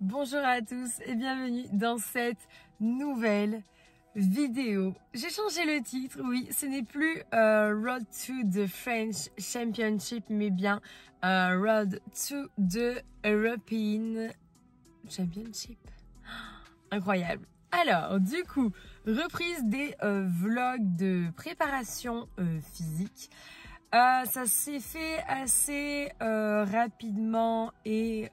Bonjour à tous et bienvenue dans cette nouvelle vidéo. J'ai changé le titre, oui, ce n'est plus Road to the French Championship, mais bien Road to the European Championship. Incroyable. Alors, du coup, reprise des vlogs de préparation physique. Ça s'est fait assez rapidement et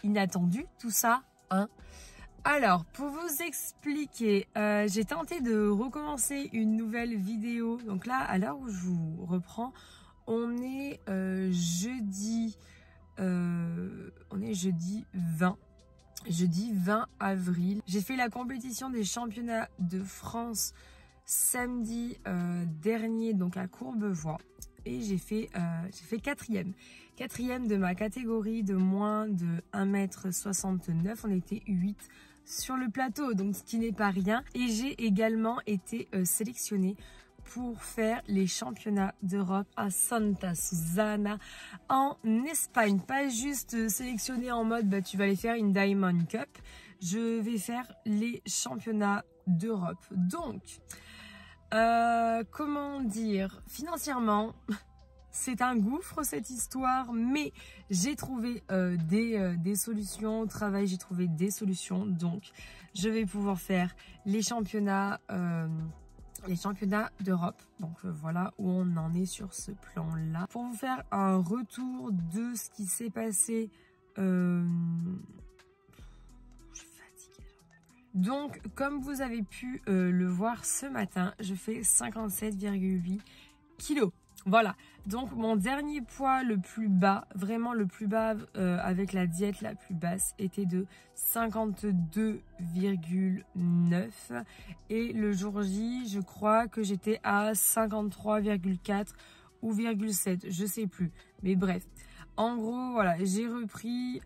inattendu, tout ça, hein. Alors, pour vous expliquer, j'ai tenté de recommencer une nouvelle vidéo. Donc là, à l'heure où je vous reprends, on est jeudi 20. Jeudi 20 avril. J'ai fait la compétition des championnats de France samedi dernier, donc à Courbevoie, et j'ai fait quatrième de ma catégorie de moins de 1,69 m. On était 8 sur le plateau, donc ce qui n'est pas rien. Et j'ai également été sélectionnée pour faire les championnats d'Europe à Santa Susana en Espagne. Pas juste sélectionnée en mode bah, tu vas aller faire une Diamond Cup. Je vais faire les championnats d'Europe. Donc, comment dire, financièrement, c'est un gouffre cette histoire, mais j'ai trouvé des solutions. Au travail, j'ai trouvé des solutions. Donc, je vais pouvoir faire les championnats d'Europe. Donc voilà où on en est sur ce plan-là. Pour vous faire un retour de ce qui s'est passé, je suis fatiguée. Donc comme vous avez pu le voir ce matin, je fais 57,8 kilos. Voilà, donc mon dernier poids le plus bas, vraiment le plus bas avec la diète la plus basse était de 52,9 et le jour J, je crois que j'étais à 53,4 ou 0,7, je sais plus. Mais bref, en gros, voilà, j'ai repris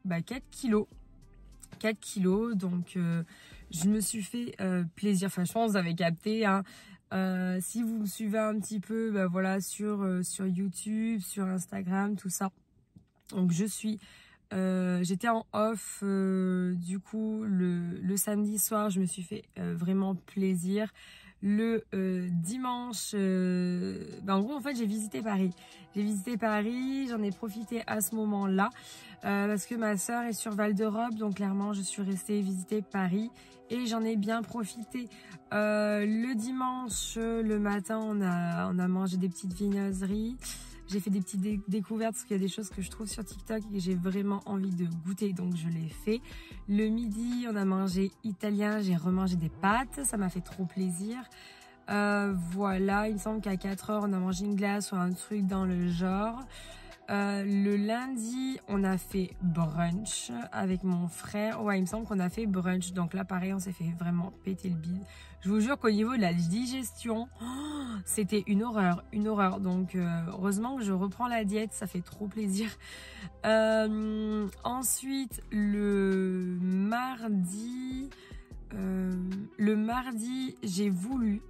4 kilos. 4 kilos, donc je me suis fait plaisir. Enfin, je pense que vous avez capté, hein. Si vous me suivez un petit peu, bah voilà, sur YouTube, sur Instagram, tout ça. Donc j'étais en off, du coup le samedi soir, je me suis fait vraiment plaisir. Le dimanche, en gros en fait j'ai visité Paris. J'en ai profité à ce moment-là parce que ma soeur est sur Val d'Europe, donc clairement je suis restée visiter Paris et j'en ai bien profité. Le dimanche, le matin, on a mangé des petites viennoiseries. J'ai fait des petites découvertes parce qu'il y a des choses que je trouve sur TikTok et que j'ai vraiment envie de goûter, donc je l'ai fait. Le midi, on a mangé italien, j'ai remangé des pâtes, ça m'a fait trop plaisir. Voilà, il me semble qu'à 4 h, on a mangé une glace ou un truc dans le genre. Le lundi, on a fait brunch avec mon frère. Ouais, il me semble qu'on a fait brunch. Donc là, pareil, on s'est fait vraiment péter le bide. Je vous jure qu'au niveau de la digestion, c'était une horreur, une horreur. Donc, heureusement que je reprends la diète, ça fait trop plaisir. Ensuite, le mardi, j'ai voulu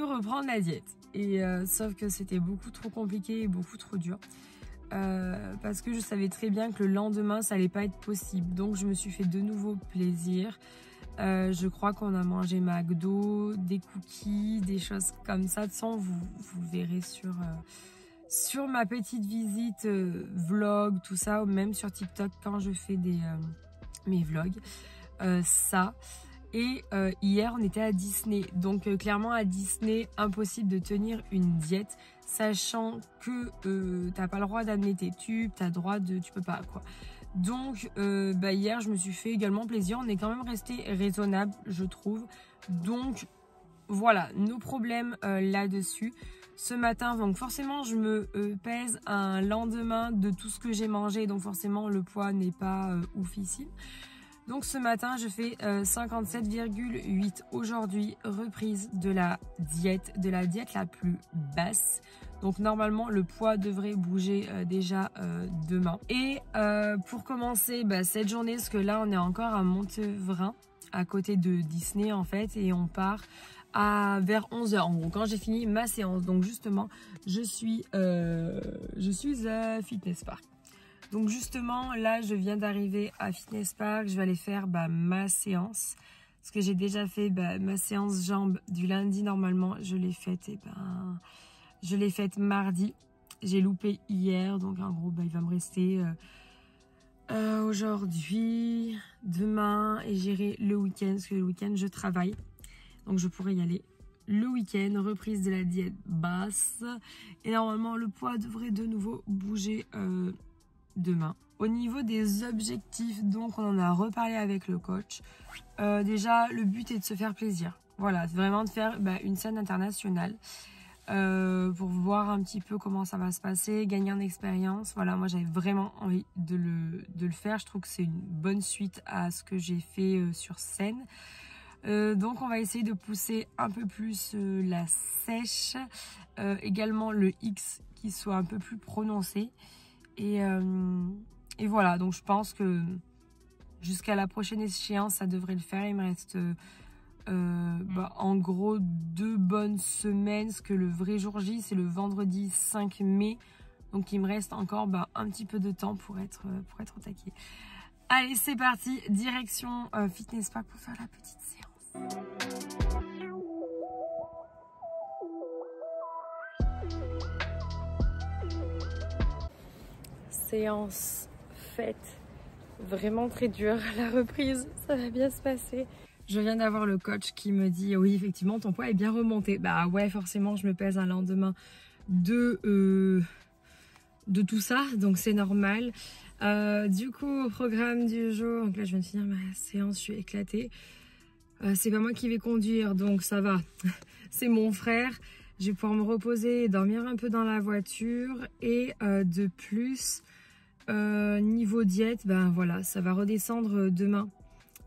reprendre la diète. Et sauf que c'était beaucoup trop compliqué et beaucoup trop dur. Parce que je savais très bien que le lendemain, ça allait pas être possible. Donc, je me suis fait de nouveau plaisir. Je crois qu'on a mangé McDo, des cookies, des choses comme ça. De toute façon, vous verrez sur ma petite visite vlog, tout ça, ou même sur TikTok quand je fais mes vlogs. Ça. Et hier, on était à Disney. Donc, clairement, à Disney, impossible de tenir une diète, sachant que t'as pas le droit d'amener tes tubes, tu peux pas, quoi. Donc, hier, je me suis fait également plaisir. On est quand même resté raisonnable, je trouve. Donc, voilà, nos problèmes là-dessus. Ce matin, donc forcément, je me pèse un lendemain de tout ce que j'ai mangé. Donc, forcément, le poids n'est pas oufissime. Donc ce matin, je fais 57,8. Aujourd'hui, reprise de la diète la plus basse. Donc normalement, le poids devrait bouger déjà demain. Et pour commencer cette journée, parce que là, on est encore à Montévrain, à côté de Disney en fait, et on part vers 11 h en gros, quand j'ai fini ma séance. Donc justement, je suis à Fitness Park. Donc justement, là, je viens d'arriver à Fitness Park. Je vais aller faire ma séance. Parce que j'ai déjà fait ma séance jambes du lundi. Normalement, je l'ai faite mardi. J'ai loupé hier. Donc en gros, il va me rester aujourd'hui, demain. Et j'irai le week-end. Parce que le week-end, je travaille. Donc je pourrais y aller le week-end. Reprise de la diète basse. Et normalement, le poids devrait de nouveau bouger demain. Au niveau des objectifs, donc on en a reparlé avec le coach. Déjà, le but est de se faire plaisir. Voilà, vraiment de faire une scène internationale pour voir un petit peu comment ça va se passer, gagner en expérience. Voilà, moi j'avais vraiment envie de le faire. Je trouve que c'est une bonne suite à ce que j'ai fait sur scène. Donc on va essayer de pousser un peu plus la sèche. Également le X qui soit un peu plus prononcé. Et voilà, donc je pense que jusqu'à la prochaine échéance, ça devrait le faire. Il me reste en gros 2 bonnes semaines, parce que le vrai jour J, c'est le vendredi 5 mai. Donc il me reste encore un petit peu de temps pour être au taquet. Allez, c'est parti, direction Fitness Park pour faire la petite séance. Séance faite, vraiment très dure. La reprise, ça va bien se passer. Je viens d'avoir le coach qui me dit oui, effectivement ton poids est bien remonté. Bah ouais, forcément je me pèse un lendemain de tout ça, donc c'est normal. Du coup, au programme du jour, donc là je viens de finir ma séance, je suis éclatée. C'est pas moi qui vais conduire, donc ça va. C'est mon frère. Je vais pouvoir me reposer et dormir un peu dans la voiture. Et de plus, niveau diète, voilà, ça va redescendre demain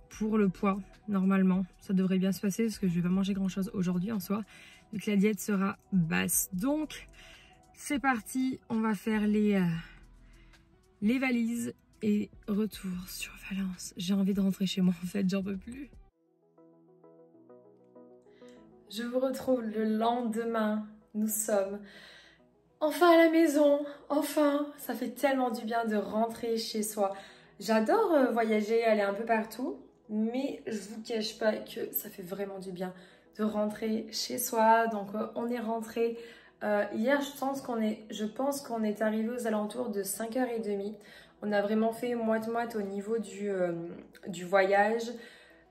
pour le poids, normalement. Ça devrait bien se passer parce que je vais pas manger grand chose aujourd'hui en soi, vu que la diète sera basse. Donc, c'est parti, on va faire les valises et retour sur Valence. J'ai envie de rentrer chez moi en fait, j'en peux plus. Je vous retrouve le lendemain, nous sommes enfin à la maison, enfin, ça fait tellement du bien de rentrer chez soi. J'adore voyager, aller un peu partout, mais je vous cache pas que ça fait vraiment du bien de rentrer chez soi. Donc on est rentré hier, je pense qu'on est arrivé aux alentours de 5h30. On a vraiment fait moite-moite au niveau du voyage.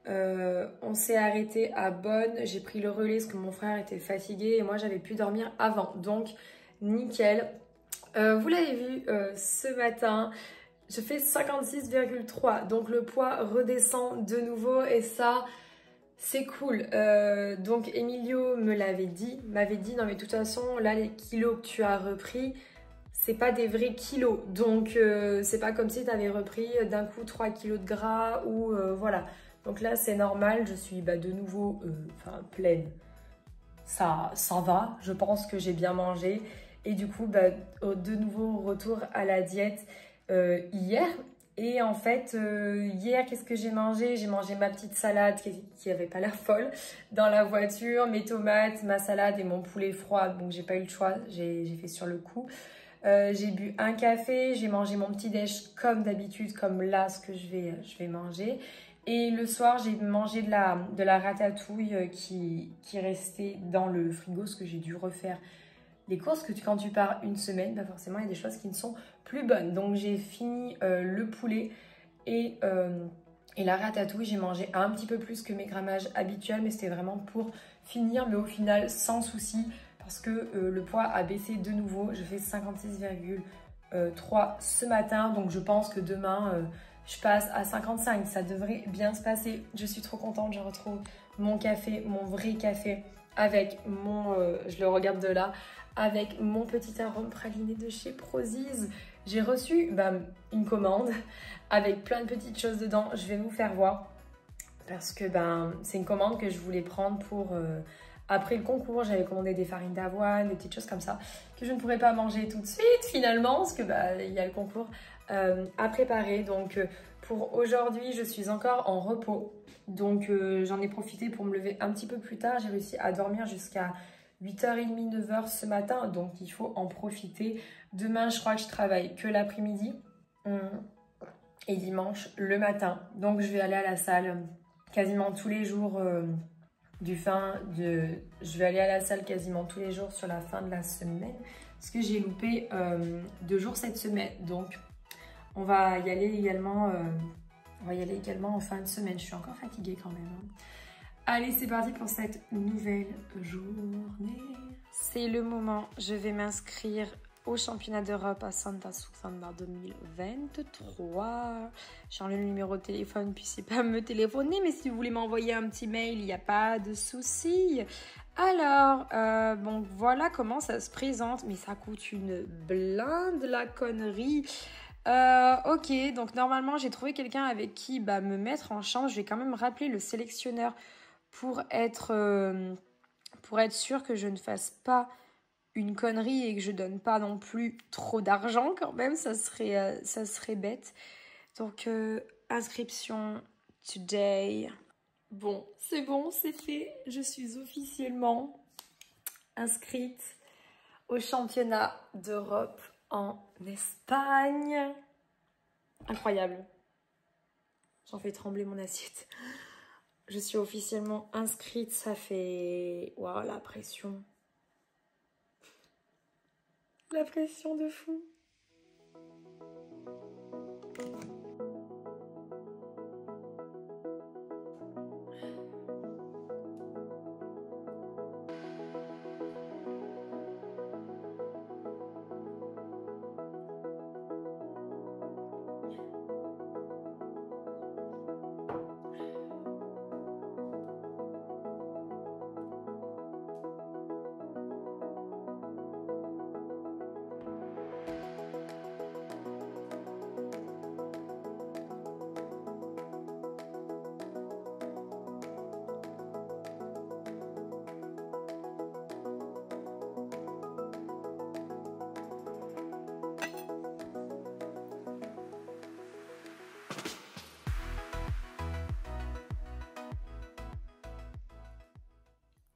On s'est arrêté à Bonn, j'ai pris le relais parce que mon frère était fatigué et moi j'avais pu dormir avant, donc nickel. Vous l'avez vu ce matin, je fais 56,3, donc le poids redescend de nouveau et ça c'est cool. Donc Emilio m'avait dit non mais de toute façon là les kilos que tu as repris c'est pas des vrais kilos, donc c'est pas comme si tu avais repris d'un coup 3 kilos de gras ou voilà. Donc là, c'est normal, je suis de nouveau pleine. Ça va, je pense que j'ai bien mangé. Et du coup, de nouveau, retour à la diète hier. Et en fait, hier, qu'est-ce que j'ai mangé? J'ai mangé ma petite salade qui avait pas l'air folle dans la voiture, mes tomates, ma salade et mon poulet froid. Donc, j'ai pas eu le choix, j'ai fait sur le coup. J'ai bu un café, j'ai mangé mon petit déj comme d'habitude, comme là, ce que je vais manger. Et le soir, j'ai mangé de la ratatouille qui restait dans le frigo, parce que j'ai dû refaire les courses. Quand tu pars une semaine, forcément, il y a des choses qui ne sont plus bonnes. Donc, j'ai fini le poulet et la ratatouille. J'ai mangé un petit peu plus que mes grammages habituels, mais c'était vraiment pour finir. Mais au final, sans souci, parce que le poids a baissé de nouveau. Je fais 56,3 ce matin, donc je pense que demain... je passe à 55, ça devrait bien se passer. Je suis trop contente, je retrouve mon café, mon vrai café avec mon, je le regarde de là, avec mon petit arôme praliné de chez Prozis. J'ai reçu une commande avec plein de petites choses dedans, je vais vous faire voir. Parce que c'est une commande que je voulais prendre pour... après le concours, j'avais commandé des farines d'avoine, des petites choses comme ça, que je ne pourrais pas manger tout de suite finalement, parce que il y a le concours à préparer. Donc pour aujourd'hui, je suis encore en repos. Donc j'en ai profité pour me lever un petit peu plus tard. J'ai réussi à dormir jusqu'à 8h30, 9h ce matin. Donc il faut en profiter. Demain, je crois que je travaille que l'après-midi. Et dimanche, le matin. Donc je vais aller à la salle quasiment tous les jours Je vais aller à la salle quasiment tous les jours sur la fin de la semaine. Parce que j'ai loupé 2 jours cette semaine. Donc on va y aller également... On va y aller également en fin de semaine. Je suis encore fatiguée quand même. Allez, c'est parti pour cette nouvelle journée. C'est le moment. Je vais m'inscrire au championnat d'Europe à Santa Susana 2023. J'enlève le numéro de téléphone, puis c'est pas me téléphoner. Mais si vous voulez m'envoyer un petit mail, il n'y a pas de souci. Alors, bon, voilà comment ça se présente. Mais ça coûte une blinde, la connerie. Ok, donc normalement j'ai trouvé quelqu'un avec qui me mettre en chambre. Je vais quand même rappeler le sélectionneur pour être sûr que je ne fasse pas une connerie et que je donne pas non plus trop d'argent quand même, ça serait bête. Donc inscription today. Bon, c'est fait. Je suis officiellement inscrite au championnat d'Europe en Espagne. Incroyable. J'en fais trembler mon assiette. Je suis officiellement inscrite, ça fait... Waouh, la pression. La pression de fou.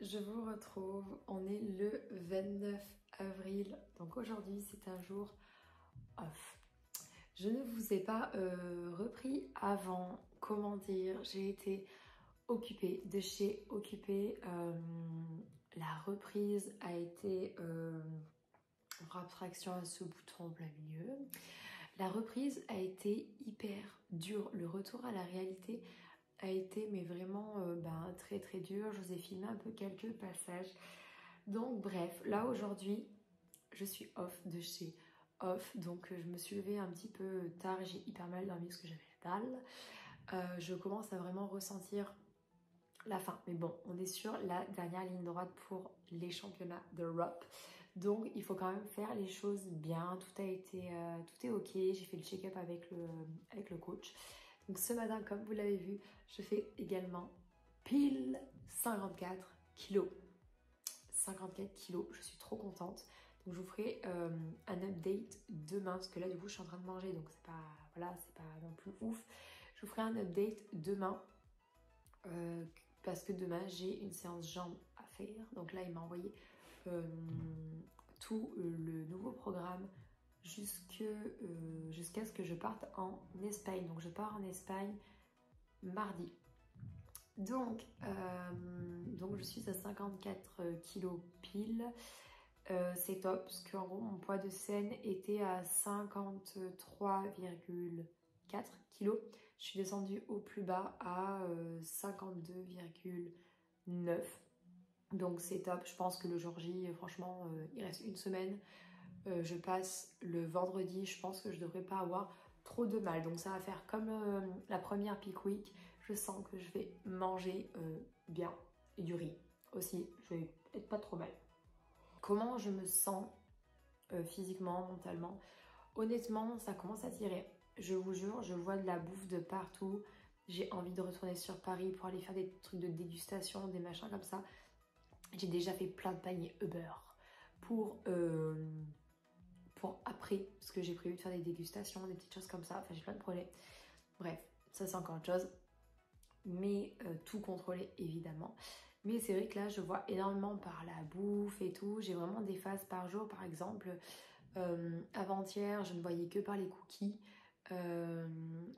Je vous retrouve, on est le 29 avril, donc aujourd'hui c'est un jour off. Je ne vous ai pas repris avant, comment dire, j'ai été occupée, de chez occupée. La reprise a été, abstraction à ce bouton en plein milieu. La reprise a été hyper dure, le retour à la réalité a été mais vraiment très très dur. Je vous ai filmé un peu quelques passages. Donc bref, là aujourd'hui, je suis off de chez off. Donc je me suis levée un petit peu tard et j'ai hyper mal dormi parce que j'avais la dalle. Je commence à vraiment ressentir la fin. Mais bon, on est sur la dernière ligne droite pour les championnats d'Europe. Donc il faut quand même faire les choses bien. Tout est ok. J'ai fait le check-up avec le coach. Donc ce matin, comme vous l'avez vu, je fais également pile 54 kilos. 54 kilos, je suis trop contente. Donc je vous ferai un update demain, parce que là du coup je suis en train de manger, donc c'est pas, voilà, c'est pas non plus ouf. Je vous ferai un update demain, parce que demain j'ai une séance jambes à faire. Donc là il m'a envoyé tout le nouveau programme jusqu'à ce que je parte en Espagne. Donc je pars en Espagne mardi. Donc je suis à 54 kilos pile. C'est top parce qu'en gros mon poids de scène était à 53,4 kilos. Je suis descendue au plus bas à 52,9. Donc c'est top. Je pense que le jour J, franchement, il reste une semaine. Je passe le vendredi, je pense que je devrais pas avoir trop de mal. Donc ça va faire comme la première peak week. Je sens que je vais manger bien et du riz aussi. Je vais être pas trop mal. Comment je me sens physiquement, mentalement? Honnêtement, ça commence à tirer. Je vous jure, je vois de la bouffe de partout. J'ai envie de retourner sur Paris pour aller faire des trucs de dégustation, des machins comme ça. J'ai déjà fait plein de paniers Uber pour après, parce que j'ai prévu de faire des dégustations, des petites choses comme ça. Enfin, j'ai plein de projets. Bref, ça c'est encore autre chose. mais tout contrôler évidemment. Mais c'est vrai que là je vois énormément par la bouffe et tout, j'ai vraiment des phases par jour. Par exemple avant-hier je ne voyais que par les cookies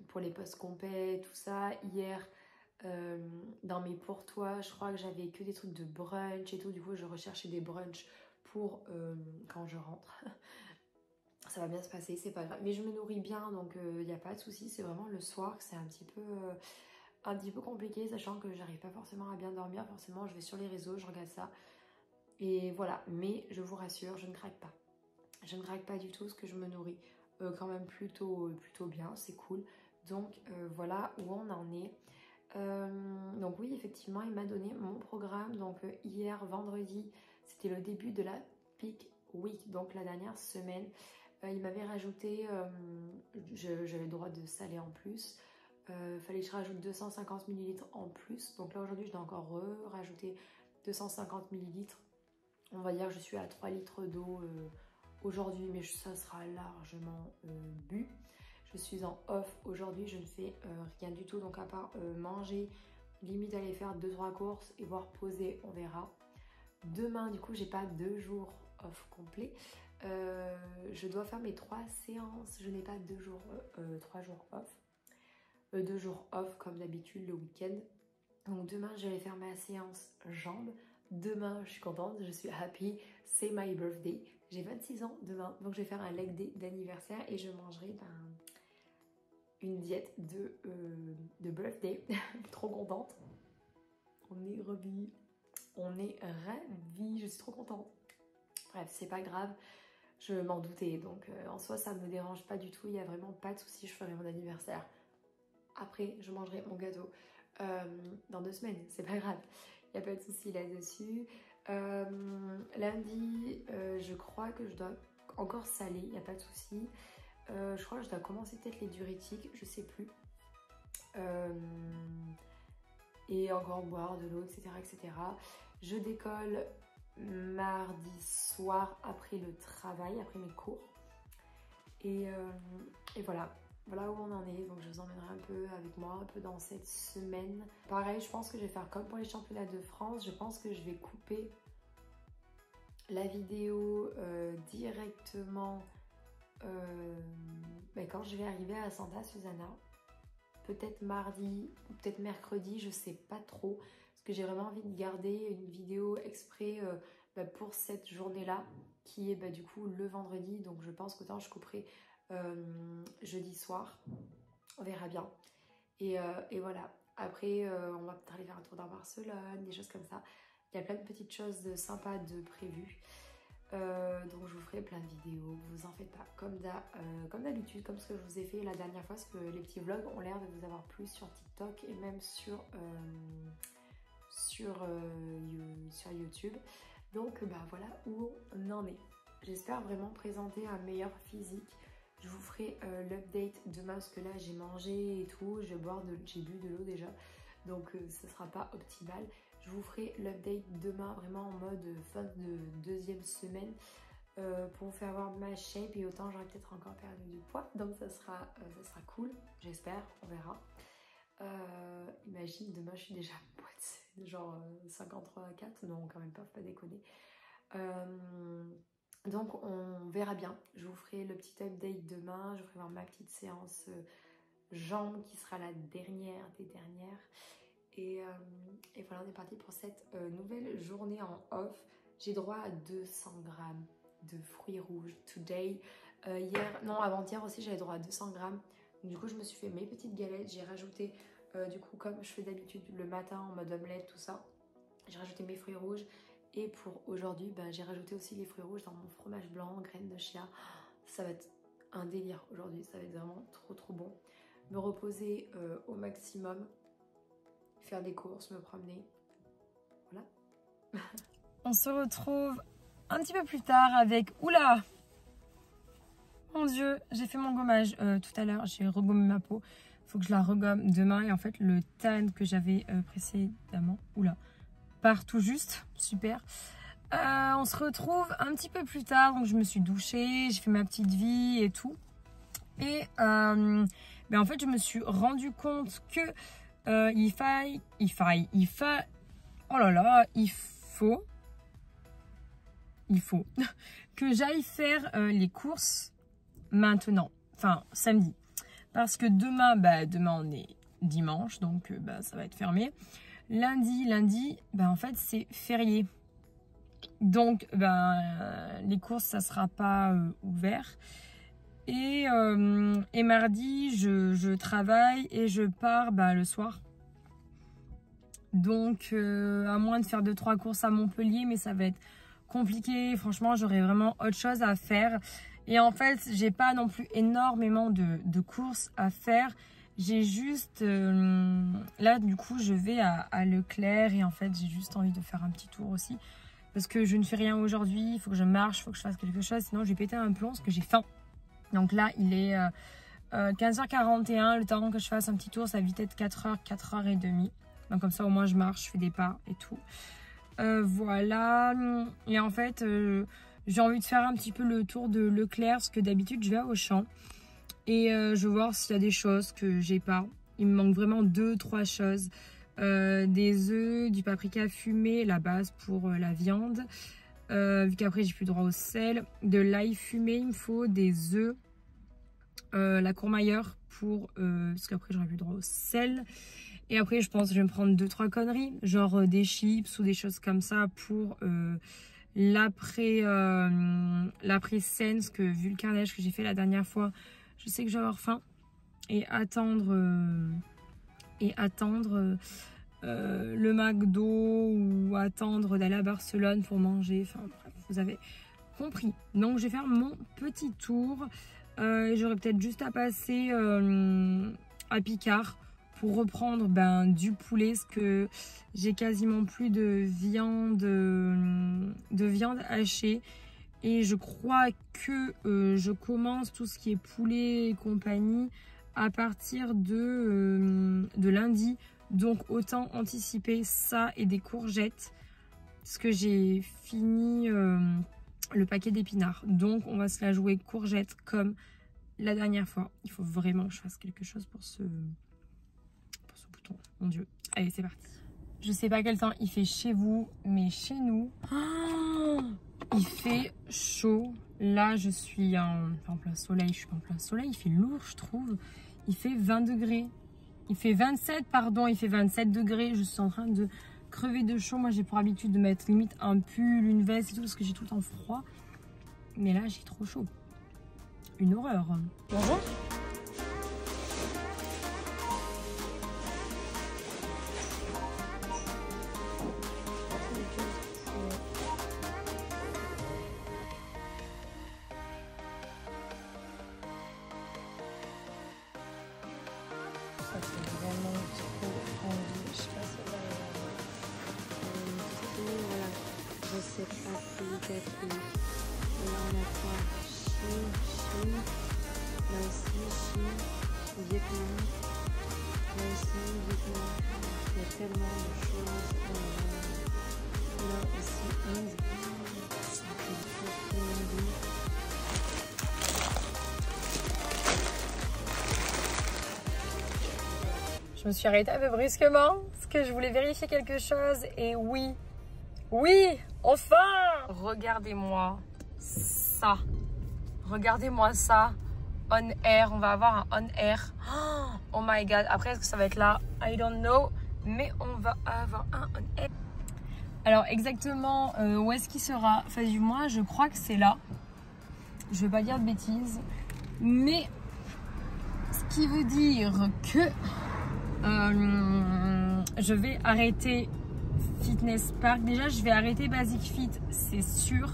pour les posts complets, tout ça. Hier dans mes pour toi je crois que j'avais que des trucs de brunch et tout, du coup je recherchais des brunchs pour quand je rentre. Ça va bien se passer, c'est pas grave, mais je me nourris bien donc il n'y a pas de souci. C'est vraiment le soir que c'est un petit peu compliqué, sachant que j'arrive pas forcément à bien dormir. Forcément je vais sur les réseaux, je regarde ça et voilà. Mais je vous rassure, je ne craque pas, je ne craque pas du tout, parce que je me nourris quand même plutôt bien, c'est cool. Donc voilà où on en est. Donc oui, effectivement il m'a donné mon programme. Donc hier vendredi c'était le début de la peak week, donc la dernière semaine. Il m'avait rajouté, j'avais le droit de saler en plus, fallait que je rajoute 250 ml en plus. Donc là aujourd'hui je dois encore rajouter 250 ml. On va dire que je suis à 3 litres d'eau aujourd'hui, mais ça sera largement bu. Je suis en off aujourd'hui, je ne fais rien du tout, donc à part manger, limite aller faire 2-3 courses et voir poser, on verra. Demain du coup j'ai pas 2 jours off complet, je dois faire mes 3 séances, je n'ai pas 3 jours off, 2 jours off comme d'habitude le week-end. Donc demain je vais faire ma séance jambes. Demain je suis contente, je suis happy, c'est my birthday, j'ai 26 ans demain, donc je vais faire un leg day d'anniversaire et je mangerai une diète de birthday. Trop contente, on est ravis, je suis trop contente. Bref, c'est pas grave, je m'en doutais, donc en soi ça me dérange pas du tout, il n'y a vraiment pas de souci, je ferai mon anniversaire. Après je mangerai mon gâteau dans 2 semaines, c'est pas grave, il n'y a pas de souci là-dessus. Lundi, je crois que je dois encore saler, il n'y a pas de souci. Je crois que je dois commencer peut-être les diurétiques, je sais plus. Et encore boire de l'eau, etc., etc. Je décolle mardi soir après le travail, après mes cours. Et voilà. Voilà où on en est. Donc je vous emmènerai un peu avec moi, un peu dans cette semaine. Pareil, je pense que je vais faire comme pour les championnats de France. Je pense que je vais couper la vidéo directement quand je vais arriver à Santa Susana. Peut-être mardi ou peut-être mercredi, je sais pas trop. Parce que j'ai vraiment envie de garder une vidéo exprès pour cette journée-là, qui est du coup le vendredi. Donc je pense qu'autant je couperai jeudi soir. On verra bien. Et voilà. Après, on va peut-être aller faire un tour dans Barcelone, des choses comme ça. Il y a plein de petites choses sympas de prévues. Donc je vous ferai plein de vidéos, vous en faites pas, comme d'habitude, comme ce que je vous ai fait la dernière fois, parce que les petits vlogs ont l'air de vous avoir plu sur TikTok et même sur YouTube. Donc voilà où on en est. J'espère vraiment présenter un meilleur physique. Je vous ferai l'update demain, parce que là j'ai mangé et tout, j'ai bu de l'eau déjà, donc ce sera pas optimal. Je vous ferai l'update demain, vraiment en mode fin de 2e semaine, pour vous faire voir ma shape, et autant j'aurai peut-être encore perdu du poids, donc ça sera cool, j'espère, on verra. Imagine, demain je suis déjà poids, genre 53,4, non quand même pas, faut pas déconner. Donc on verra bien, je vous ferai le petit update demain, je vous ferai voir ma petite séance jambes qui sera la dernière des dernières. Et voilà, on est parti pour cette nouvelle journée en off. J'ai droit à 200 grammes de fruits rouges today. Avant-hier aussi j'avais droit à 200 grammes. Donc, du coup je me suis fait mes petites galettes, j'ai rajouté du coup comme je fais d'habitude le matin en mode omelette, tout ça. J'ai rajouté mes fruits rouges. Et pour aujourd'hui, j'ai rajouté aussi les fruits rouges dans mon fromage blanc, graines de chia. Ça va être un délire aujourd'hui, ça va être vraiment trop bon. Me reposer au maximum, faire des courses, me promener, voilà. On se retrouve un petit peu plus tard avec... Oula! Mon Dieu, j'ai fait mon gommage tout à l'heure, j'ai regommé ma peau. Il faut que je la regomme demain. Et en fait, le tan que j'avais précédemment, oula, part tout juste, super. On se retrouve un petit peu plus tard, donc je me suis douchée, j'ai fait ma petite vie et tout. Et en fait, je me suis rendu compte que il faut que j'aille faire les courses maintenant, enfin samedi. Parce que demain, demain on est dimanche, donc ça va être fermé. Lundi, en fait c'est férié. Donc les courses ça sera pas ouvert. Et mardi je travaille et je pars le soir. Donc à moins de faire 2-3 courses à Montpellier, mais ça va être compliqué. Franchement j'aurai vraiment autre chose à faire. Et en fait j'ai pas non plus énormément de courses à faire. J'ai juste là du coup je vais à Leclerc et en fait j'ai juste envie de faire un petit tour aussi. Parce que je ne fais rien aujourd'hui, il faut que je marche, il faut que je fasse quelque chose, sinon je vais péter un plomb parce que j'ai faim. Donc là il est 15h41, le temps que je fasse un petit tour ça va vite être 4h, 4h30. Donc comme ça au moins je marche, je fais des pas et tout. Voilà, et en fait j'ai envie de faire un petit peu le tour de Leclerc parce que d'habitude je vais à Auchan. Et je vais voir s'il y a des choses que j'ai pas. Il me manque vraiment 2-3 choses. Des œufs, du paprika fumé, la base pour la viande. Vu qu'après j'ai plus droit au sel. De l'ail fumé, il me faut des œufs. La Courmayeur pour... parce qu'après j'aurai plus droit au sel. Et après je pense que je vais me prendre 2-3 conneries. Genre des chips ou des choses comme ça pour... l'après-scène, que vu le carnage que j'ai fait la dernière fois, je sais que je vais avoir faim. Et attendre le McDo ou attendre d'aller à Barcelone pour manger. Enfin bref, vous avez compris. Donc je vais faire mon petit tour. J'aurais peut-être juste à passer à Picard pour reprendre du poulet, parce que j'ai quasiment plus de viande hachée. Et je crois que je commence tout ce qui est poulet et compagnie à partir de lundi. Donc autant anticiper ça et des courgettes. Parce que j'ai fini le paquet d'épinards. Donc on va se la jouer courgettes comme la dernière fois. Il faut vraiment que je fasse quelque chose pour ce bouton. Mon Dieu. Allez, c'est parti. Je sais pas quel temps il fait chez vous, mais chez nous... il fait chaud. Là, je suis en plein soleil. Je suis en plein soleil. Il fait lourd, je trouve. Il fait 20 degrés. Il fait 27, pardon. Il fait 27 degrés. Je suis en train de crever de chaud. Moi, j'ai pour habitude de mettre limite un pull, une veste et tout, parce que j'ai tout le temps froid. Mais là, j'ai trop chaud. Une horreur. Bonjour. Je me suis arrêtée un peu brusquement parce que je voulais vérifier quelque chose et oui, enfin! Regardez-moi ça. Regardez-moi ça. On air, on va avoir un on air. Oh my god. Après, est-ce que ça va être là? I don't know. Mais on va avoir un on air. Alors, exactement où est-ce qu'il sera? Enfin, du moins, je crois que c'est là. Je vais pas dire de bêtises. Mais, ce qui veut dire que je vais arrêter Fitness Park. Déjà, je vais arrêter Basic Fit, c'est sûr.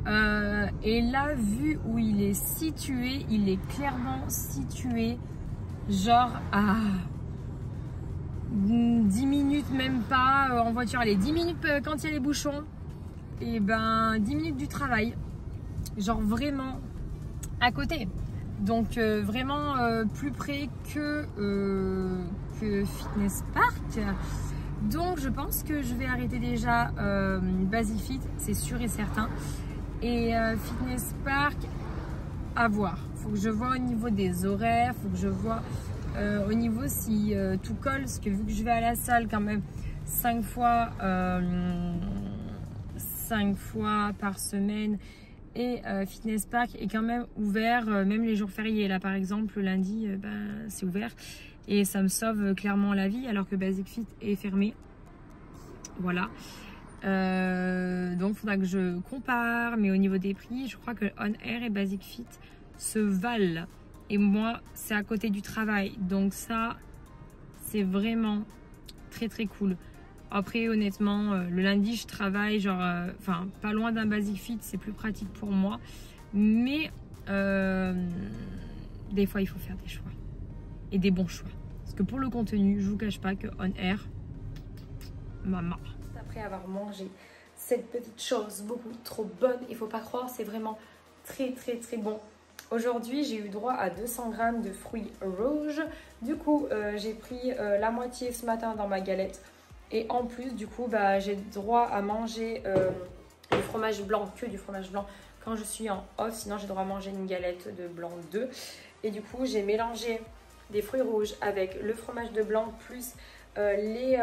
Et là, vu où il est situé, il est clairement situé genre à 10 minutes, même pas en voiture. Allez, 10 minutes quand il y a les bouchons. Et 10 minutes du travail. Genre vraiment à côté. Donc vraiment plus près que Fitness Park. Donc je pense que je vais arrêter déjà Basic Fit, c'est sûr et certain. Et Fitness Park, à voir. Faut que je vois au niveau des horaires, faut que je vois au niveau si tout colle, parce que vu que je vais à la salle quand même 5 fois par semaine et Fitness Park est quand même ouvert, même les jours fériés. Là par exemple, le lundi, c'est ouvert et ça me sauve clairement la vie alors que Basic Fit est fermé. Voilà. Donc il faudra que je compare, mais au niveau des prix, je crois que On Air et Basic Fit se valent. Et moi, c'est à côté du travail. Donc ça, c'est vraiment très très cool. Après, honnêtement, le lundi, je travaille, genre, enfin, pas loin d'un Basic Fit, c'est plus pratique pour moi. Mais des fois, il faut faire des choix. Et des bons choix. Parce que pour le contenu, je vous cache pas que On Air, maman. Après avoir mangé cette petite chose beaucoup trop bonne, il faut pas croire, c'est vraiment très très très bon. Aujourd'hui, j'ai eu droit à 200 g de fruits rouges. Du coup, j'ai pris la moitié ce matin dans ma galette. Et en plus, du coup, j'ai droit à manger du fromage blanc, que du fromage blanc, quand je suis en off. Sinon, j'ai droit à manger une galette de blanc 2. Et du coup, j'ai mélangé des fruits rouges avec le fromage de blanc plus les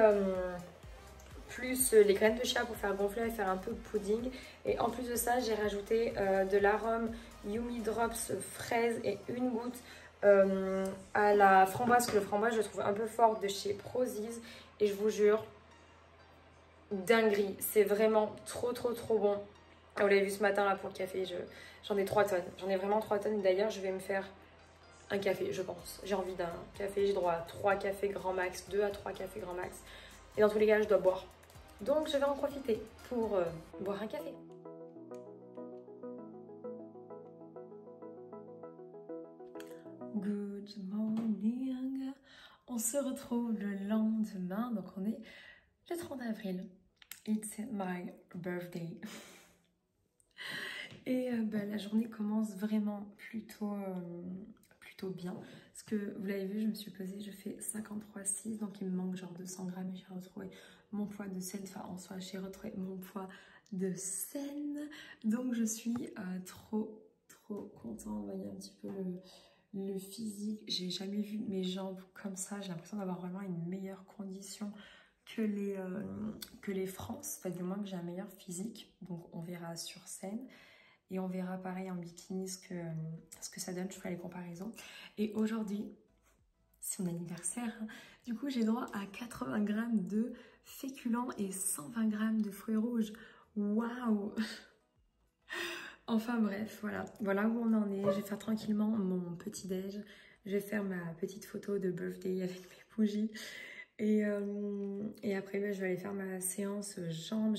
graines de chia pour faire gonfler et faire un peu de pudding. Et en plus de ça, j'ai rajouté de l'arôme Yumi Drops fraise et une goutte à la framboise, parce que le framboise, je le trouve un peu fort, de chez Prozis. Et je vous jure, dinguerie, c'est vraiment trop trop trop bon. Vous l'avez vu ce matin là pour le café, j'en ai 3 tonnes. J'en ai vraiment 3 tonnes. D'ailleurs, je vais me faire un café, je pense. J'ai envie d'un café, j'ai droit à 3 cafés grand max, 2 à 3 cafés grand max. Et dans tous les cas, je dois boire. Donc je vais en profiter pour boire un café. Good morning. On se retrouve le lendemain, donc on est le 30 avril. It's my birthday. Et la journée commence vraiment plutôt bien. Parce que vous l'avez vu, je me suis pesée, je fais 53,6, donc il me manque genre 200 grammes et j'ai retrouvé mon poids de scène, enfin en soi j'ai retrouvé mon poids de scène. Donc je suis trop contente. Vous voyez un petit peu le physique. J'ai jamais vu mes jambes comme ça. J'ai l'impression d'avoir vraiment une meilleure condition que les France. Enfin, du moins que j'ai un meilleur physique. Donc on verra sur scène. Et on verra pareil en bikini ce que ça donne. Je ferai les comparaisons. Et aujourd'hui, c'est mon anniversaire. Du coup, j'ai droit à 80 grammes de féculents et 120 grammes de fruits rouges. Waouh! Enfin bref, voilà. Voilà où on en est. Je vais faire tranquillement mon petit déj. Je vais faire ma petite photo de birthday avec mes bougies. Et après, je vais aller faire ma séance jambes.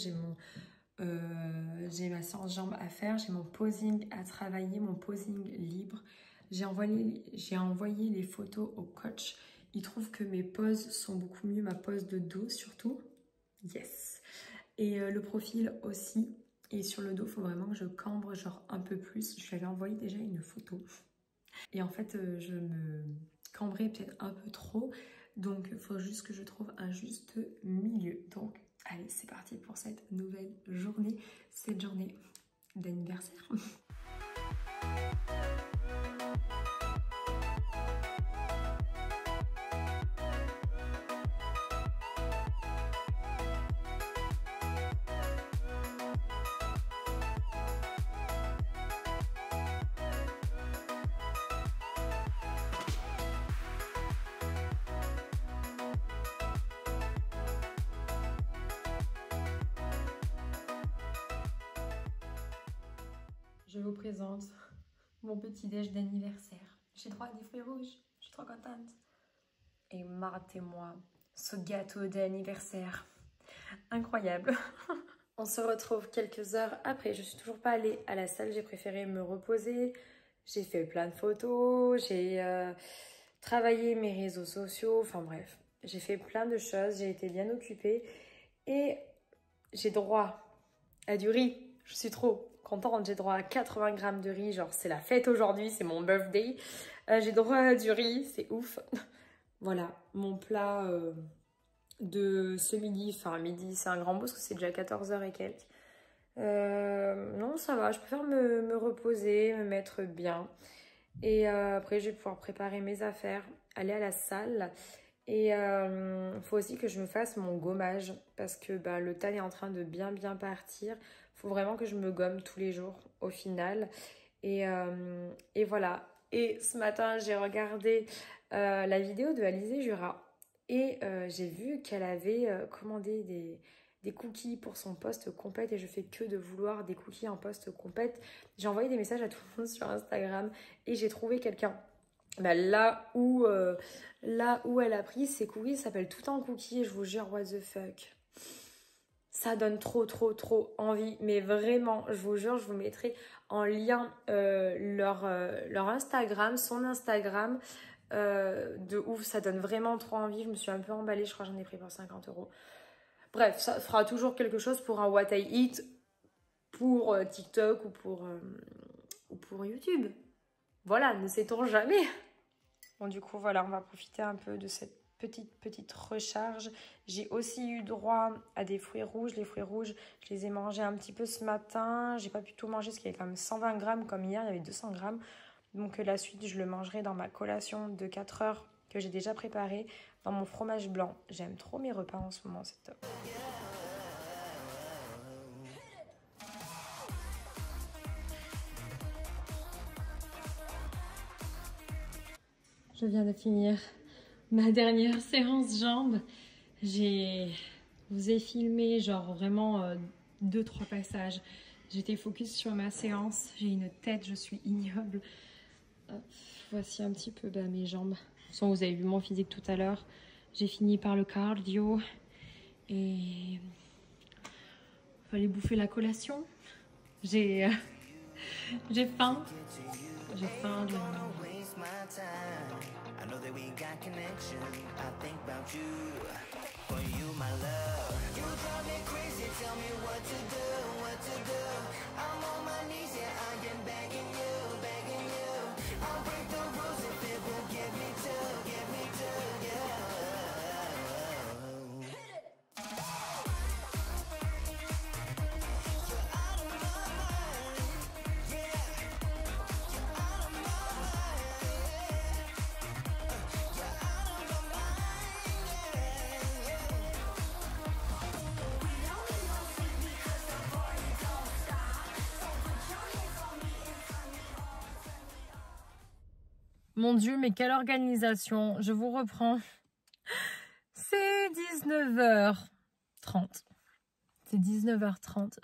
J'ai ma séance jambes à faire. J'ai mon posing à travailler, mon posing libre. J'ai envoyé les photos au coach. Il trouve que mes poses sont beaucoup mieux, ma pose de dos surtout. Yes. Et le profil aussi. Et sur le dos, il faut vraiment que je cambre genre un peu plus. Je lui avais envoyé déjà une photo. Et en fait, je me cambrais peut-être un peu trop. Donc, il faut juste que je trouve un juste milieu. Donc, allez, c'est parti pour cette nouvelle journée. Cette journée d'anniversaire. Je vous présente mon petit déj d'anniversaire. J'ai droit à des fruits rouges, je suis trop contente. Et matez-moi ce gâteau d'anniversaire. Incroyable. On se retrouve quelques heures après. Je suis toujours pas allée à la salle, j'ai préféré me reposer. J'ai fait plein de photos, j'ai travaillé mes réseaux sociaux, enfin bref. J'ai fait plein de choses, j'ai été bien occupée. Et j'ai droit à du riz. Je suis trop contente, j'ai droit à 80 grammes de riz, genre c'est la fête aujourd'hui, c'est mon birthday. J'ai droit à du riz, c'est ouf. Voilà, mon plat de ce midi, enfin midi c'est un grand mot parce que c'est déjà 14 h et quelques. Non, ça va, je préfère me reposer, me mettre bien. Et après, je vais pouvoir préparer mes affaires, aller à la salle. Et il faut aussi que je me fasse mon gommage parce que bah, le tan est en train de bien partir. Il faut vraiment que je me gomme tous les jours au final. Et voilà. Et ce matin, j'ai regardé la vidéo de Alizée Jura et j'ai vu qu'elle avait commandé des cookies pour son post compète et je fais que de vouloir des cookies en post compète. J'ai envoyé des messages à tout le monde sur Instagram et j'ai trouvé quelqu'un. Bah, là où elle a pris ses cookies, ça s'appelle Tout en cookies et je vous jure, what the fuck. Ça donne trop envie, mais vraiment, je vous jure, je vous mettrai en lien leur Instagram, son Instagram, de ouf, ça donne vraiment trop envie. Je me suis un peu emballée, je crois que j'en ai pris pour 50 €. Bref, ça fera toujours quelque chose pour un What I Eat, pour TikTok ou pour YouTube. Voilà, ne sait-on jamais. Bon, du coup, voilà, on va profiter un peu de cette petite recharge. J'ai aussi eu droit à des fruits rouges. Les fruits rouges, je les ai mangés un petit peu ce matin. J'ai pas pu tout manger parce qu'il y avait quand même 120 grammes comme hier, il y avait 200 grammes. Donc la suite, je le mangerai dans ma collation de 4 heures que j'ai déjà préparée dans mon fromage blanc. J'aime trop mes repas en ce moment, c'est top. Je viens de finir ma dernière séance jambes. Je vous ai filmé genre vraiment 2-3 passages. J'étais focus sur ma séance. J'ai une tête, je suis ignoble. Hop, voici un petit peu mes jambes. De toute façon, vous avez vu mon physique tout à l'heure. J'ai fini par le cardio. Et il fallait bouffer la collation. J'ai faim. J'ai faim. I know that we got connection. I think about you, for you, my love. You drive me crazy, tell me what to do. I'm on my knees, yeah, I am begging you. I'll break the rules if it will get me to, yeah. Mon Dieu, mais quelle organisation. Je vous reprends. C'est 19h30. C'est 19h30.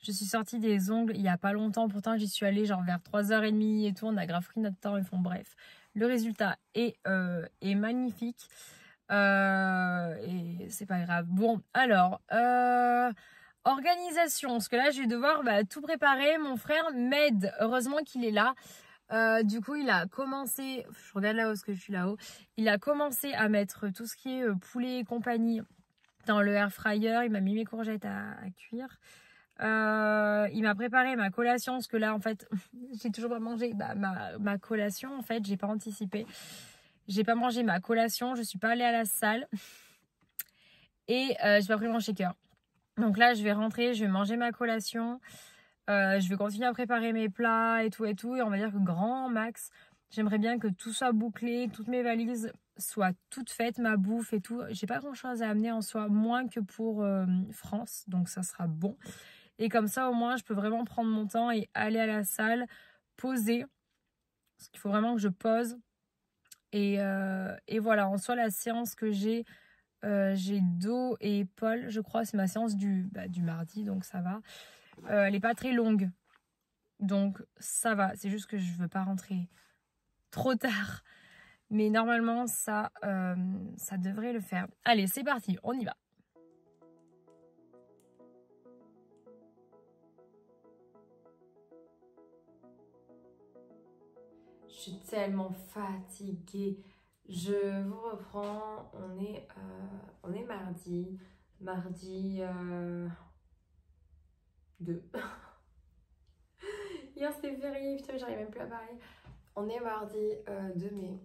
Je suis sortie des ongles il n'y a pas longtemps. Pourtant, j'y suis allée genre vers 3h30 et tout. On a grave pris notre temps. Ils font bref. Le résultat est magnifique. Et c'est pas grave. Bon, alors... organisation. Parce que là, je vais devoir tout préparer. Mon frère m'aide. Heureusement qu'il est là. Du coup, il a commencé, je regarde là-haut parce que je suis là-haut, il a commencé à mettre tout ce qui est poulet et compagnie dans le air fryer. Il m'a mis mes courgettes à cuire. Il m'a préparé ma collation parce que là, en fait, j'ai toujours pas mangé ma collation. En fait, j'ai pas anticipé. J'ai pas mangé ma collation. Je suis pas allée à la salle et j'ai pas pris mon shaker. Donc là, je vais rentrer, je vais manger ma collation. Je vais continuer à préparer mes plats et tout. Et on va dire que grand max, j'aimerais bien que tout soit bouclé, toutes mes valises soient toutes faites, ma bouffe et tout. J'ai pas grand chose à amener en soi, moins que pour France, donc ça sera bon. Et comme ça, au moins, je peux vraiment prendre mon temps et aller à la salle, poser. Parce qu'il faut vraiment que je pose. Et voilà, en soi, la séance que j'ai dos et épaules, je crois, c'est ma séance du mardi, donc ça va. Elle n'est pas très longue, donc ça va. C'est juste que je veux pas rentrer trop tard. Mais normalement, ça devrait le faire. Allez, c'est parti, on y va. Je suis tellement fatiguée. Je vous reprends. On est mardi. Mardi 2. Hier c'était férié, putain, j'arrive même plus à parler. On est mardi 2 mai.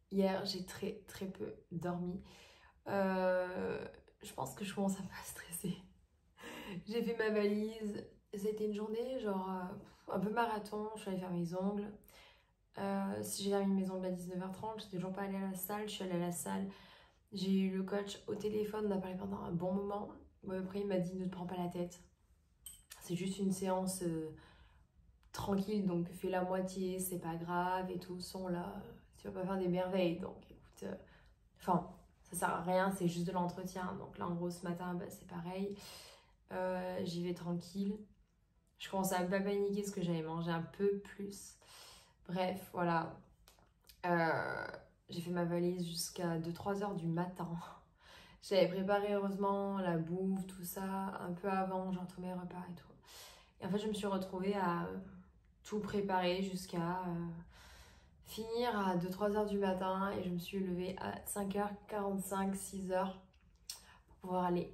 Hier, j'ai très peu dormi. Je pense que je commence à me stresser. J'ai fait ma valise. C'était une journée genre un peu marathon. Je suis allée faire mes ongles. Si j'ai terminé mes ongles à 19h30, j'étais toujours pas allée à la salle. Je suis allée à la salle. J'ai eu le coach au téléphone, on a parlé pendant un bon moment. Bon, après, il m'a dit ne te prends pas la tête. C'est juste une séance tranquille, donc fais la moitié, c'est pas grave et tout. Sont là, tu vas pas faire des merveilles. Donc écoute, enfin, ça sert à rien, c'est juste de l'entretien. Donc là, en gros, ce matin, bah, c'est pareil. J'y vais tranquille. Je commençais à pas paniquer parce que j'avais mangé un peu plus. Bref, voilà. J'ai fait ma valise jusqu'à 2-3 heures du matin. J'avais préparé heureusement la bouffe, tout ça, un peu avant, genre tous mes repas et tout. Et en fait, je me suis retrouvée à tout préparer jusqu'à finir à 2-3 heures du matin. Et je me suis levée à 5h45, 6h pour pouvoir aller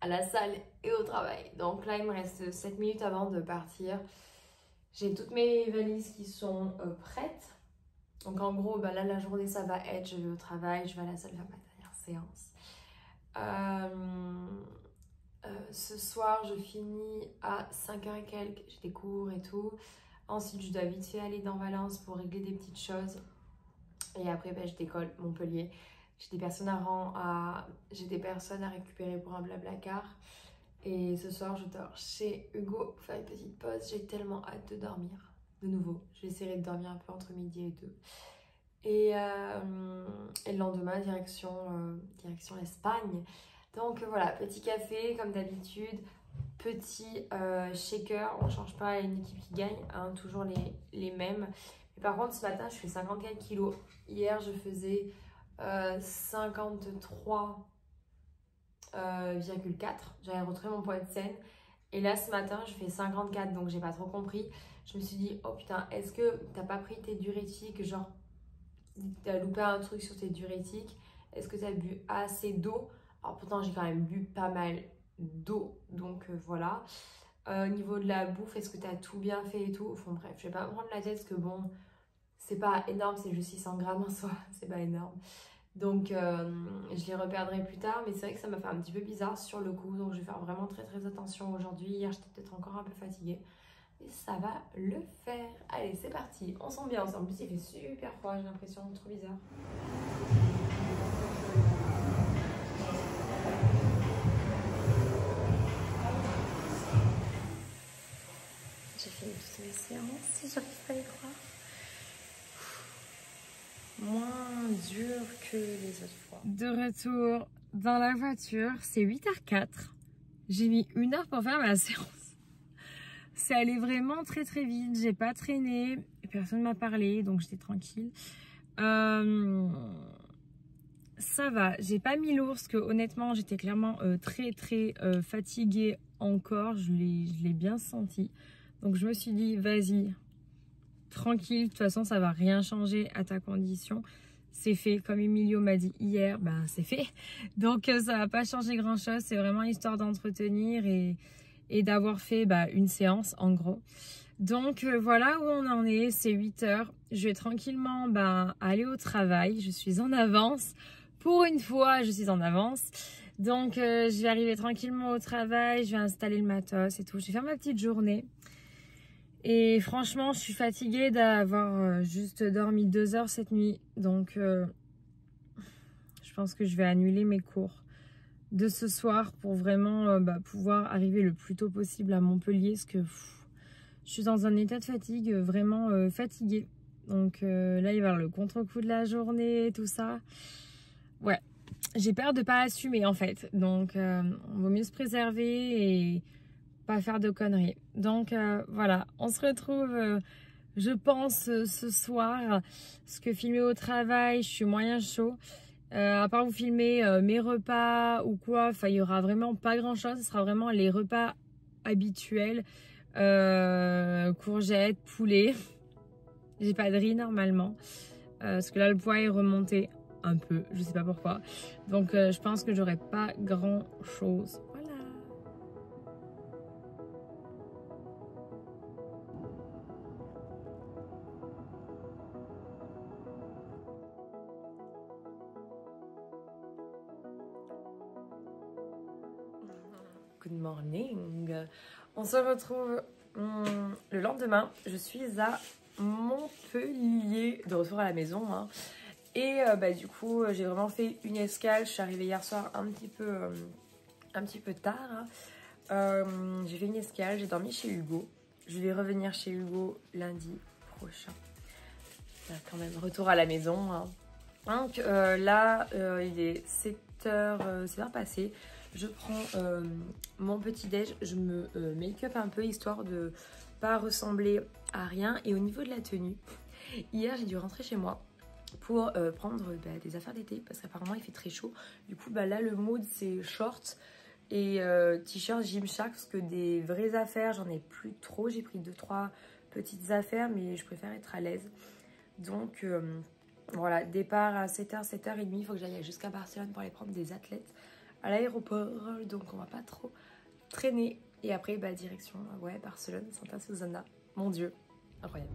à la salle et au travail. Donc là, il me reste 7 minutes avant de partir. J'ai toutes mes valises qui sont prêtes. Donc en gros, bah là, la journée, ça va être, je vais au travail, je vais à la salle faire ma dernière séance. Ce soir, je finis à 5h et quelques, j'ai des cours et tout. Ensuite, je dois vite fait aller dans Valence pour régler des petites choses. Et après, bah, je décolle Montpellier. J'ai des personnes à récupérer pour un Blablacar. Et ce soir, je dors chez Hugo pour faire une petite pause. J'ai tellement hâte de dormir. De nouveau, je vais essayer de dormir un peu entre midi et 2. Et le lendemain, direction l'Espagne. Donc voilà, petit café comme d'habitude. Petit shaker, on ne change pas une équipe qui gagne, hein, toujours les mêmes. Mais par contre, ce matin, je fais 54 kilos. Hier, je faisais 53,4. J'avais retrouvé mon poids de scène. Et là, ce matin, je fais 54, donc j'ai pas trop compris. Je me suis dit, oh putain, est-ce que t'as pas pris tes diurétiques, genre, t'as loupé un truc sur tes diurétiques? Est-ce que t'as bu assez d'eau? Alors pourtant, j'ai quand même bu pas mal d'eau, donc voilà. Au niveau de la bouffe, est-ce que tu as tout bien fait et tout? Enfin bref, je vais pas me prendre la tête parce que bon, c'est pas énorme, c'est juste 600 grammes en soi, c'est pas énorme. Donc je les reperdrai plus tard, mais c'est vrai que ça m'a fait un petit peu bizarre sur le coup, donc je vais faire vraiment très très attention aujourd'hui. Hier, j'étais peut-être encore un peu fatiguée, mais ça va le faire. Allez, c'est parti, on sent bien ensemble. En plus, il fait super froid, j'ai l'impression, trop bizarre. J'ai fini toutes mes séances, si j'arrive pas à y croire. Moins dur que les autres fois. De retour dans la voiture, c'est 8h04. J'ai mis 1 heure pour faire ma séance. C'est allé vraiment très très vite, j'ai pas traîné, personne m'a parlé, donc j'étais tranquille. Ça va, j'ai pas mis lourd parce que honnêtement j'étais clairement très très fatiguée encore, je l'ai bien senti. Donc je me suis dit vas-y, tranquille, de toute façon ça va rien changer à ta condition. C'est fait, comme Emilio m'a dit hier, bah c'est fait. Donc ça va pas changer grand chose, c'est vraiment histoire d'entretenir et d'avoir fait une séance en gros. Donc voilà où on en est, c'est 8h. Je vais tranquillement aller au travail, je suis en avance. Pour une fois, je suis en avance. Donc je vais arriver tranquillement au travail, je vais installer le matos et tout. Je vais faire ma petite journée. Et franchement, je suis fatiguée d'avoir juste dormi 2 heures cette nuit. Donc, je pense que je vais annuler mes cours de ce soir pour vraiment pouvoir arriver le plus tôt possible à Montpellier. Parce que je suis dans un état de fatigue, vraiment fatiguée. Donc là, il va y avoir le contre-coup de la journée, tout ça. Ouais, j'ai peur de ne pas assumer en fait. Donc, on vaut mieux se préserver et pas faire de conneries. Donc voilà, on se retrouve je pense ce soir, parce que filmer au travail, je suis moyen chaud. À part vous filmer mes repas ou quoi, enfin il y aura vraiment pas grand chose, ce sera vraiment les repas habituels, courgettes, poulet. J'ai pas de riz normalement, parce que là le poids est remonté un peu, je sais pas pourquoi. Donc je pense que j'aurai pas grand chose. Good morning. On se retrouve le lendemain. Je suis à Montpellier, de retour à la maison. Hein. Et du coup, j'ai vraiment fait une escale. Je suis arrivée hier soir un petit peu tard. Hein. J'ai fait une escale, j'ai dormi chez Hugo. Je vais revenir chez Hugo lundi prochain. Là, quand même, retour à la maison. Hein. Donc là, il est 7h passé. Je prends mon petit déj, je me make-up un peu histoire de pas ressembler à rien. Et au niveau de la tenue, hier j'ai dû rentrer chez moi pour prendre des affaires d'été parce qu'apparemment il fait très chaud. Du coup là le mood c'est shorts et t-shirt Gymshark parce que des vraies affaires j'en ai plus trop. J'ai pris 2-3 petites affaires mais je préfère être à l'aise. Donc voilà, départ à 7h, 7h30, il faut que j'aille jusqu'à Barcelone pour aller prendre des athlètes à l'aéroport, donc on va pas trop traîner. Et après, direction, Barcelone, Santa Susana. Mon Dieu, incroyable.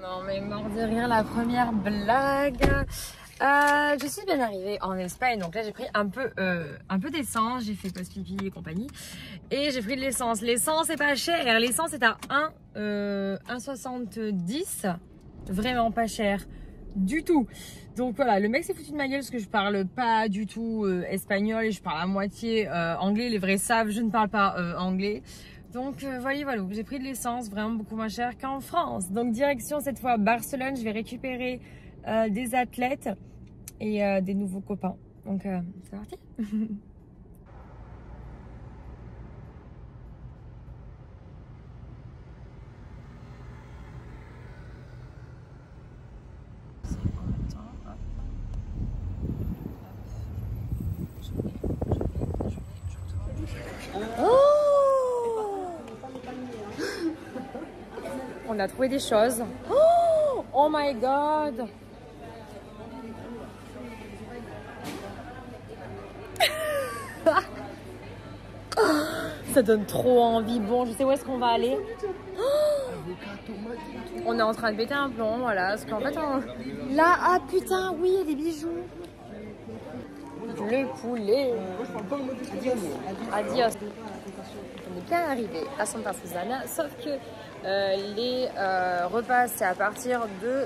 Non mais mort de rire, la première blague. Je suis bien arrivée en Espagne, donc là j'ai pris un peu d'essence, j'ai fait post-pipi et compagnie, et j'ai pris de l'essence. L'essence c'est pas cher, l'essence est à 1,70, vraiment pas cher du tout. Donc voilà, le mec s'est foutu de ma gueule parce que je parle pas du tout espagnol et je parle à moitié anglais. Les vrais savent, je ne parle pas anglais. Donc voilà, j'ai pris de l'essence vraiment beaucoup moins cher qu'en France. Donc direction cette fois Barcelone, je vais récupérer des athlètes et des nouveaux copains. Donc c'est parti. On a trouvé des choses. Oh my god. Ça donne trop envie. Bon, je sais où est-ce qu'on va aller. On est en train de péter un plomb, voilà. Parce qu'en fait, là, ah putain, oui, il y a des bijoux. Le poulet. Adios. On est bien arrivé à Santa Susana, sauf que les repas c'est à partir de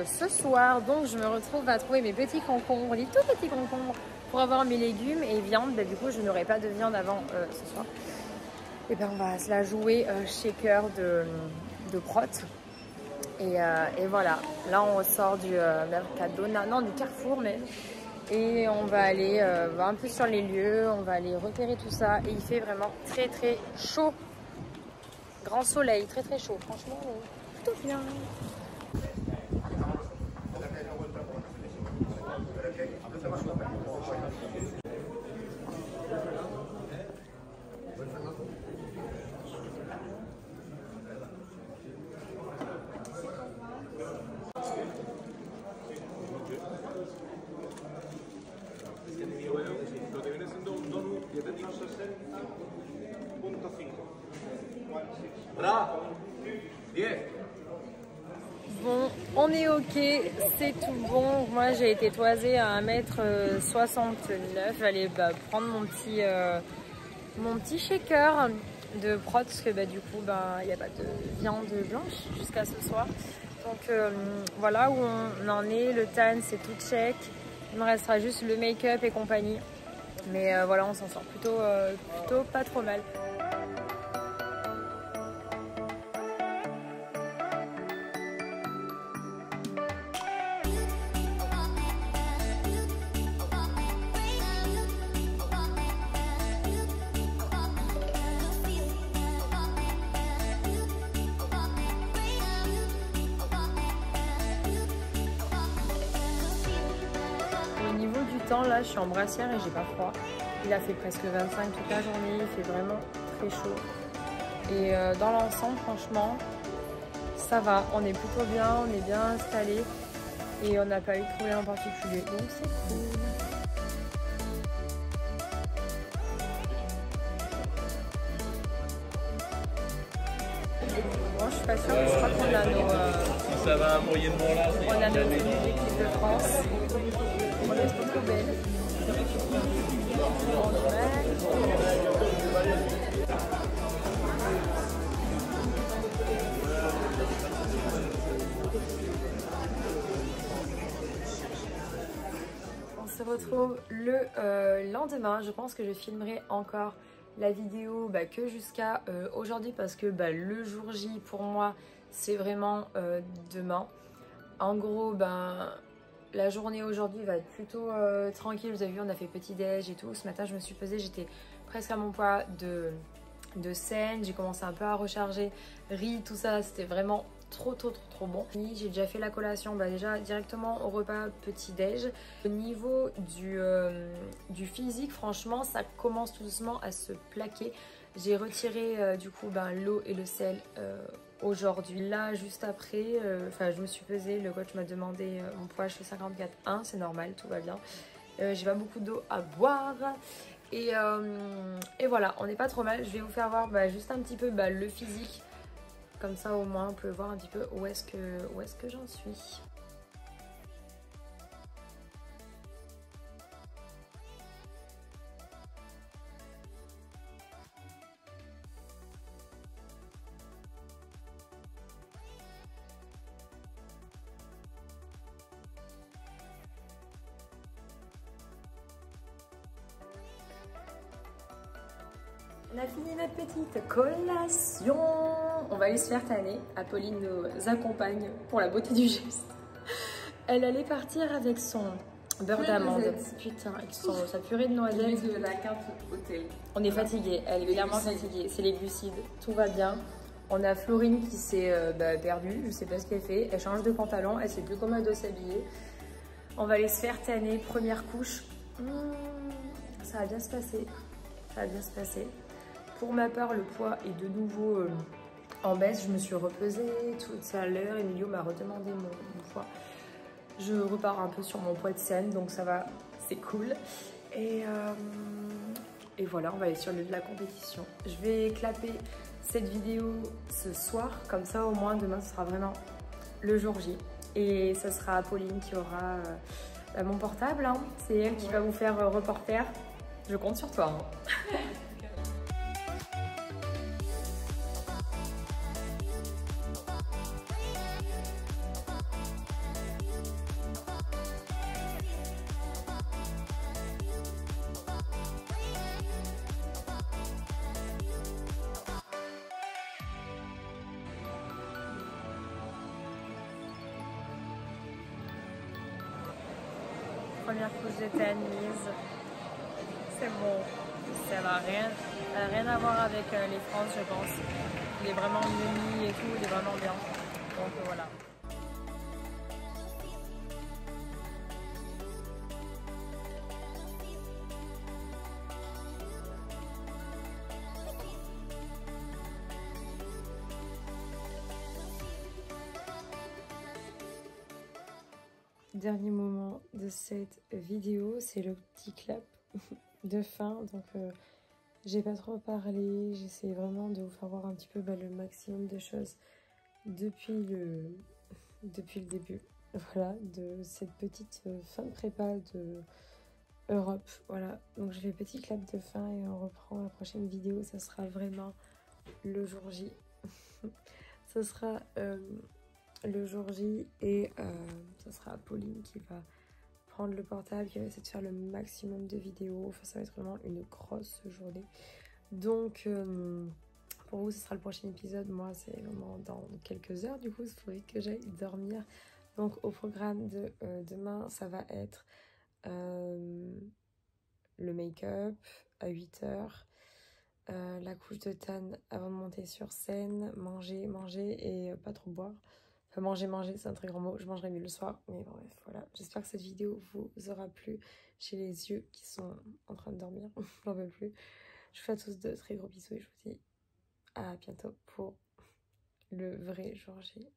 ce soir, donc je me retrouve à trouver mes petits concombres, les tout petits concombres pour avoir mes légumes et viande. Du coup je n'aurai pas de viande avant ce soir. Et ben on va se la jouer shaker de prot et voilà, là on sort du Mercadona, non du Carrefour même. Et on va aller un peu sur les lieux, on va aller repérer tout ça. Et il fait vraiment très très chaud. Grand soleil, très très chaud. Franchement, plutôt bien. Bon, on est ok, c'est tout bon. Moi j'ai été toisée à 1,69 m. J'allais prendre mon petit shaker de prot parce que du coup il n'y a pas de viande blanche jusqu'à ce soir. Donc voilà où on en est. Le tan c'est tout check. Il me restera juste le make-up et compagnie. Mais voilà, on s'en sort plutôt pas trop mal. Là je suis en brassière et j'ai pas froid. Il a fait presque 25 toute la journée, il fait vraiment très chaud et dans l'ensemble franchement ça va, on est plutôt bien, on est bien installé et on n'a pas eu de problème en particulier, donc c'est cool. Moi je suis pas sûre, je crois qu'on a nos... ça va moyennement là. On a nos de France. On est trop belle. On se retrouve le lendemain. Je pense que je filmerai encore la vidéo que jusqu'à aujourd'hui parce que le jour J pour moi c'est vraiment demain. En gros la journée aujourd'hui va être plutôt tranquille. Vous avez vu, on a fait petit déj et tout. Ce matin je me suis pesée, j'étais presque à mon poids de scène. J'ai commencé un peu à recharger riz, tout ça, c'était vraiment trop bon. J'ai déjà fait la collation déjà directement au repas petit déj. Au niveau du physique, franchement ça commence tout doucement à se plaquer. J'ai retiré du coup l'eau et le sel aujourd'hui. Là juste après, je me suis pesée, le coach m'a demandé mon poids, je fais 54,1, c'est normal, tout va bien. J'ai pas beaucoup d'eau à boire. Et voilà, on n'est pas trop mal. Je vais vous faire voir juste un petit peu le physique. Comme ça au moins on peut voir un petit peu où est-ce que j'en suis. On a fini notre petite collation. On va aller se faire tanner. Apolline nous accompagne pour la beauté du geste. Elle allait partir avec son beurre d'amande. Putain, avec sa purée de noisettes. De la carte hôtel. On est fatigué. Elle est clairement fatiguée. C'est les glucides. Tout va bien. On a Florine qui s'est perdue. Je sais pas ce qu'elle fait. Elle change de pantalon. Elle sait plus comment elle doit s'habiller. On va aller se faire tanner. Première couche. Ça va bien se passer. Ça va bien se passer. Pour ma part, le poids est de nouveau en baisse. Je me suis repesée tout à l'heure. Emilio m'a redemandé mon poids. Je repars un peu sur mon poids de scène, donc ça va, c'est cool. Et voilà, on va aller sur le lieu de la compétition. Je vais clapper cette vidéo ce soir, comme ça au moins demain ce sera vraiment le jour J. Et ça sera Apolline qui aura mon portable. Hein. C'est elle qui va vous faire reporter. Je compte sur toi. Hein. Première couche de tamise, c'est bon, ça n'a rien à voir avec les France je pense. Il est vraiment mimi et tout, il est vraiment bien, donc voilà. Dernier moment de cette vidéo, c'est le petit clap de fin. Donc j'ai pas trop parlé, j'essaie vraiment de vous faire voir un petit peu le maximum de choses depuis le début. Voilà, de cette petite fin de prépa de Europe. Voilà, donc je fais petit clap de fin et on reprend la prochaine vidéo. Ça sera vraiment le jour J. Ça sera le jour J et ça sera Apolline qui va prendre le portable, qui va essayer de faire le maximum de vidéos. Enfin, ça va être vraiment une grosse journée. Donc pour vous ce sera le prochain épisode. Moi c'est vraiment dans quelques heures, du coup il faudrait que j'aille dormir. Donc au programme de demain ça va être le make-up à 8 h, la couche de Tan avant de monter sur scène, manger et pas trop boire. Enfin manger, c'est un très grand mot, je mangerai mieux le soir, mais bon, bref, voilà. J'espère que cette vidéo vous aura plu. J'ai les yeux qui sont en train de dormir, j'en peux plus. Je vous fais à tous de très gros bisous et je vous dis à bientôt pour le vrai jour J.